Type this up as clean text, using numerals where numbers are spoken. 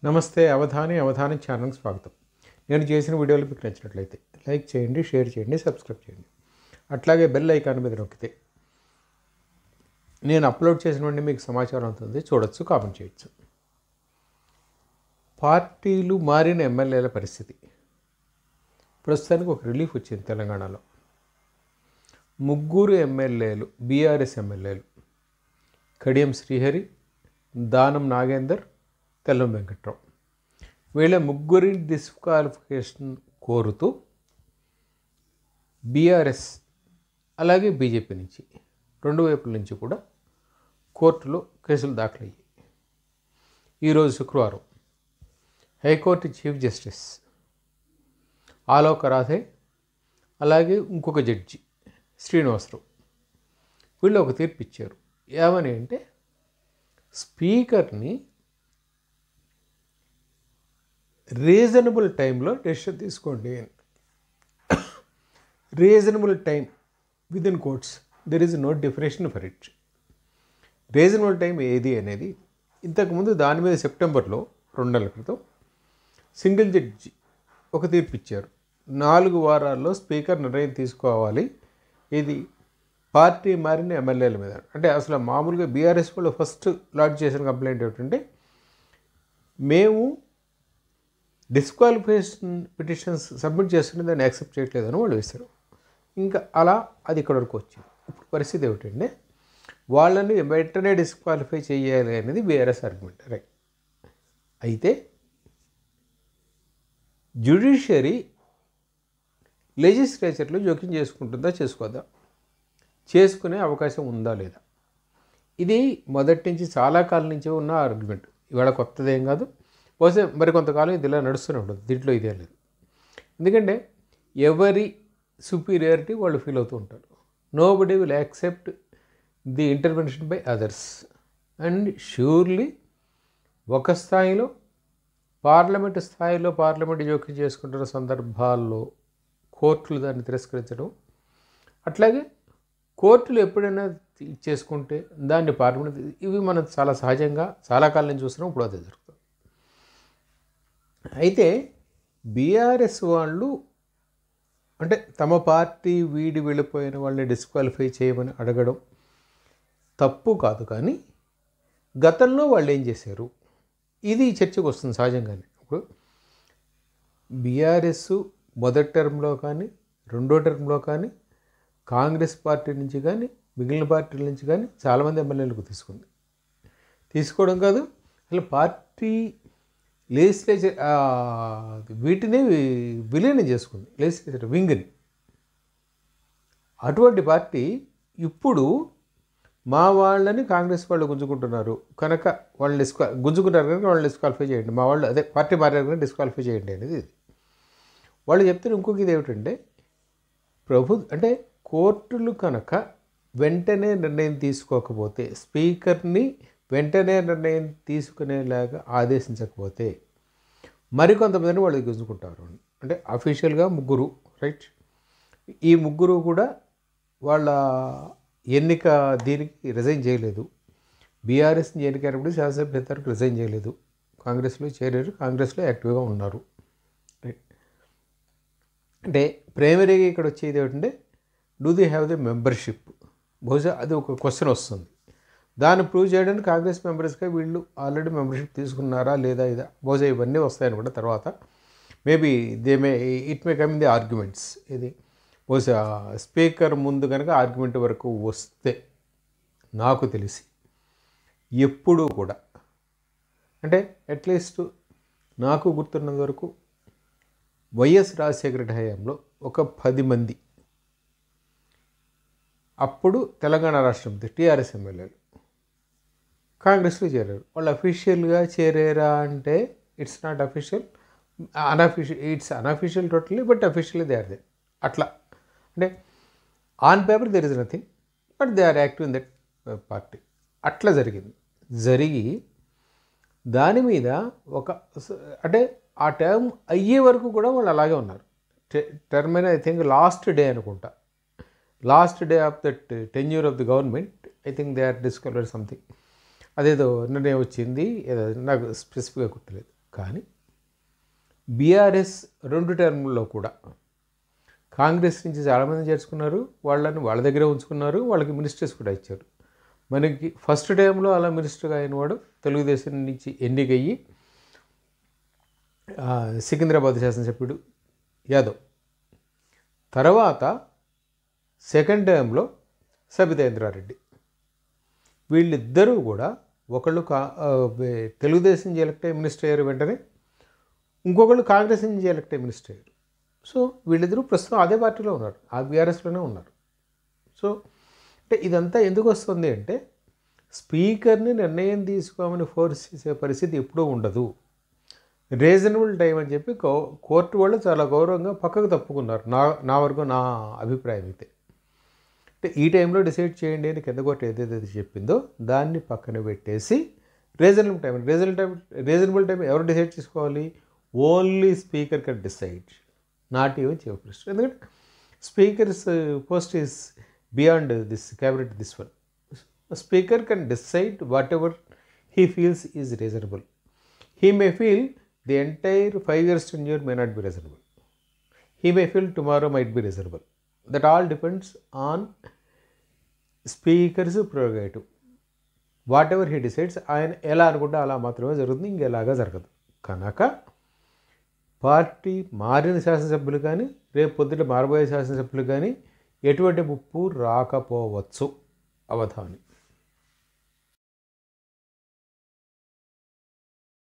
నమస్తే అవధాని ఛానల్కి స్వాగతం. నేను చేసిన వీడియోలు మీకు నచ్చినట్లయితే లైక్ చేయండి, షేర్ చేయండి, సబ్స్క్రైబ్ చేయండి. అట్లాగే బెల్ ఐకాన్ మీద నొక్కితే నేను అప్లోడ్ చేసినవన్నీ మీకు సమాచారం అవుతుంది, చూడొచ్చు, కామెంట్ చేయొచ్చు. పార్టీలు మారిన ఎమ్మెల్యేల పరిస్థితి. ప్రస్తుతానికి ఒక రిలీఫ్ వచ్చింది తెలంగాణలో. ముగ్గురు ఎమ్మెల్యేలు, బీఆర్ఎస్ ఎమ్మెల్యేలు, కడియం శ్రీహరి, దానం నాగేందర్, తెల్లం వెంకట్రావు, వీళ్ళ ముగ్గురి డిస్క్వాలిఫికేషన్ కోరుతూ బీఆర్ఎస్ అలాగే బీజేపీ నుంచి రెండు వైపుల నుంచి కూడా కోర్టులో కేసులు దాఖలయ్యాయి. ఈరోజు శుక్రవారం high court chief justice Alok Radhe అలాగే ఇంకొక జడ్జి శ్రీనివాసరావు వీళ్ళు ఒక తీర్పు ఇచ్చారు. ఏమని అంటే, స్పీకర్ని రీజనబుల్ టైంలో డెసిషన్ తీసుకోండి. Reasonable time within courts, there is no definition for it. Reasonable time ఏది అనేది ఇంతకుముందు దాని మీద సెప్టెంబర్లో 2 నెలల క్రితం సింగిల్ జడ్జి ఒక తీర్పు ఇచ్చారు. 4 వారాల్లో స్పీకర్ నిర్ణయం తీసుకోవాలి. ఇది పార్టీ మారిన ఎమ్మెల్యేల మీద. అంటే అసలు మామూలుగా బీఆర్ఎస్ వాళ్ళు ఫస్ట్ లాడ్జ్ చేసిన కంప్లైంట్ ఏమిటంటే, మేము డిస్క్వాలిఫికేషన్ పిటిషన్స్ సబ్మిట్ చేస్తున్న దాన్ని యాక్సెప్ట్ చేయట్లేదని వాళ్ళు వేశారు. ఇంకా అలా అది ఇక్కడ వరకు వచ్చింది. ఇప్పుడు పరిస్థితి ఏమిటంటే, వాళ్ళని వెంటనే డిస్క్వాలిఫై చేయాలి అనేది బీఆర్ఎస్ ఆర్గ్యుమెంట్, రైట్. అయితే జ్యుడిషియరీ లెజిస్లేచర్లో జోక్యం చేసుకుంటుందా, చేసుకోదా, చేసుకునే అవకాశం ఉందా లేదా, ఇది మొదటి నుంచి చాలా కాలం నుంచి ఉన్న ఆర్గ్యుమెంట్. ఇవాళ కొత్తదేం కాదు. బహుశా మరి కొంతకాలం ఇది ఇలా నడుస్తూనే ఉంటుంది. దీంట్లో ఇదే లేదు. ఎందుకంటే ఎవరి సుపీరియారిటీ వాళ్ళు ఫీల్ అవుతూ ఉంటారు. Nobody will accept the intervention by others. And surely ఒక స్థాయిలో పార్లమెంటు స్థాయిలో పార్లమెంటు జోక్యం చేసుకుంటున్న సందర్భాల్లో కోర్టులు దాన్ని తిరస్కరించడం, అట్లాగే కోర్టులు ఎప్పుడైనా చేసుకుంటే దాన్ని పార్లమెంట్, ఇవి మనం చాలా సహజంగా చాలా కాలం నుంచి చూస్తున్నాం. ఇప్పుడు అదే జరుగుతుంది. అయితే బీఆర్ఎస్ వాళ్ళు అంటే తమ పార్టీ వీడి వెళ్ళిపోయిన వాళ్ళని డిస్క్వాలిఫై చేయమని అడగడం తప్పు కాదు, కానీ గతంలో వాళ్ళు ఏం చేశారు, ఇది చర్చకు వస్తుంది సహజంగానే. ఇప్పుడు బీఆర్ఎస్ మొదటి టర్మ్లో కానీ రెండో టర్మ్లో కానీ కాంగ్రెస్ పార్టీ నుంచి కానీ మిగిలిన పార్టీల నుంచి కానీ చాలామంది ఎమ్మెల్యేలకు తీసుకోవడం కాదు, అసలు పార్టీ లెజిస్లేచర్ వీటిని విలీనం చేసుకుంది, లెజిస్లేచర్ వింగ్ని. అటువంటి పార్టీ ఇప్పుడు మా వాళ్ళని కాంగ్రెస్ వాళ్ళు గుంజుకుంటున్నారు కనుక వాళ్ళని గుంజుకుంటారు కనుక వాళ్ళని డిస్క్వాలిఫై చేయండి, మా వాళ్ళు అదే పార్టీ మారారు కనుక డిస్క్వాలిఫై చేయండి అనేది ఇది. వాళ్ళు చెప్తున్న ఇంకొక ఇది ఏమిటంటే, అంటే కోర్టులు కనుక వెంటనే నిర్ణయం తీసుకోకపోతే, స్పీకర్ని వెంటనే నిర్ణయం తీసుకునేలాగా ఆదేశించకపోతే మరికొంతమందిని వాళ్ళు గుంజుకుంటారు. అంటే అఫీషియల్గా ముగ్గురు, రైట్. ఈ ముగ్గురు కూడా వాళ్ళ ఎన్నిక దీనికి రిజైన్ చేయలేదు. బీఆర్ఎస్ని ఎన్నికైనప్పుడు శాసనసభ్యతకు రిజైన్ చేయలేదు. కాంగ్రెస్లో చేరారు, కాంగ్రెస్లో యాక్టివ్గా ఉన్నారు, రైట్. అంటే ప్రైమరీగా ఇక్కడ వచ్చేది ఏమిటంటే, do they have the membership. బహుశా అది ఒక క్వశ్చన్ వస్తుంది. దాన్ని ప్రూవ్ చేయడానికి కాంగ్రెస్ మెంబర్స్గా వీళ్ళు ఆల్రెడీ మెంబర్షిప్ తీసుకున్నారా లేదా, ఇదా బహుశా ఇవన్నీ వస్తాయని కూడా తర్వాత maybe it may come the arguments. ఇది బహుశా స్పీకర్ ముందు కనుక ఆర్గ్యుమెంట్ వరకు వస్తే నాకు తెలిసి ఎప్పుడూ కూడా, అంటే అట్లీస్ట్ నాకు గుర్తున్నంత వరకు వైఎస్ రాజశేఖర రెడ్డి హయాంలో ఒక 10 మంది అప్పుడు తెలంగాణ రాష్ట్రం టీఆర్ఎస్ ఎమ్మెల్యేలు కాంగ్రెస్లో చేరారు. వాళ్ళు అఫీషియల్గా చేరారా అంటే it's not official, it's unofficial totally, but officially they are they. అట్లా అంటే on paper there is nothing, but they are active in that party. అట్లా జరిగి దాని మీద ఒక అంటే ఆ టర్మ్ అయ్యే వరకు కూడా వాళ్ళు అలాగే ఉన్నారు. టర్మ్ అయినా ఐ థింక్ లాస్ట్ డే అనుకుంటా, last day of that tenure of the government, I think they are disqualified something. అదేదో నిర్ణయం వచ్చింది, ఏదో నాకు స్పెసిఫిక్గా గుర్తులేదు. కానీ బీఆర్ఎస్ 2 టర్ముల్లో కూడా కాంగ్రెస్ నుంచి చాలామంది చేర్చుకున్నారు, వాళ్ళని వాళ్ళ దగ్గరే ఉంచుకున్నారు, వాళ్ళకి మినిస్టర్స్ కూడా ఇచ్చారు. మనకి ఫస్ట్ టైంలో అలా మినిస్టర్గా అయినవాడు తెలుగుదేశం నుంచి ఎన్నికయ్యి సికింద్రాబాద్ శాసనసభ్యుడు యాదవ్. తర్వాత సెకండ్ టైంలో సబితా ఇంద్రారెడ్డి. వీళ్ళిద్దరూ కూడా ఒకళ్ళు తెలుగుదేశం నుంచి ఎలక్ట్ అయ్యే మినిస్టర్ అయ్యారు, వెంటనే ఇంకొకళ్ళు కాంగ్రెస్ నుంచి ఎలక్ట్ అయ్యే మినిస్టర్ అయ్యారు. సో వీళ్ళిద్దరూ ప్రస్తుతం అదే పార్టీలో ఉన్నారు, ఆ బీఆర్ఎస్లోనే ఉన్నారు. సో అంటే ఇదంతా ఎందుకు వస్తుంది అంటే స్పీకర్ని నిర్ణయం తీసుకోమని ఫోర్స్ చేసే పరిస్థితి ఎప్పుడూ ఉండదు. రీజనబుల్ టైం అని చెప్పి కోర్టు వాళ్ళు చాలా గౌరవంగా పక్కకు తప్పుకున్నారు. నా వరకు నా అభిప్రాయం అయితే అంటే ఈ టైంలో డిసైడ్ చేయండి అని కింద కోర్టు ఏదైతే చెప్పిందో దాన్ని పక్కన పెట్టేసి రీజనబుల్ టైం ఎవరు డిసైడ్ చేసుకోవాలి? Only speaker can decide, not even chief minister. ఎందుకంటే speaker's post is beyond this cabinet, this one. Speaker can decide whatever he feels is reasonable. He may feel the entire 5 years tenure may not be reasonable. He may feel tomorrow might be reasonable. That all depends on Speaker's prerogative. Whatever he decides, ఆయన ఎలా అనుకుంటే అలా మాత్రమే జరుగుతుంది, ఇంకెలాగా జరగదు. కనుక party మారిన శాసనసభ్యులు కానీ రేపు పొద్దుట మారబోయే శాసనసభ్యులు కానీ ఎటువంటి ముప్పు రాకపోవచ్చు. అవధాని.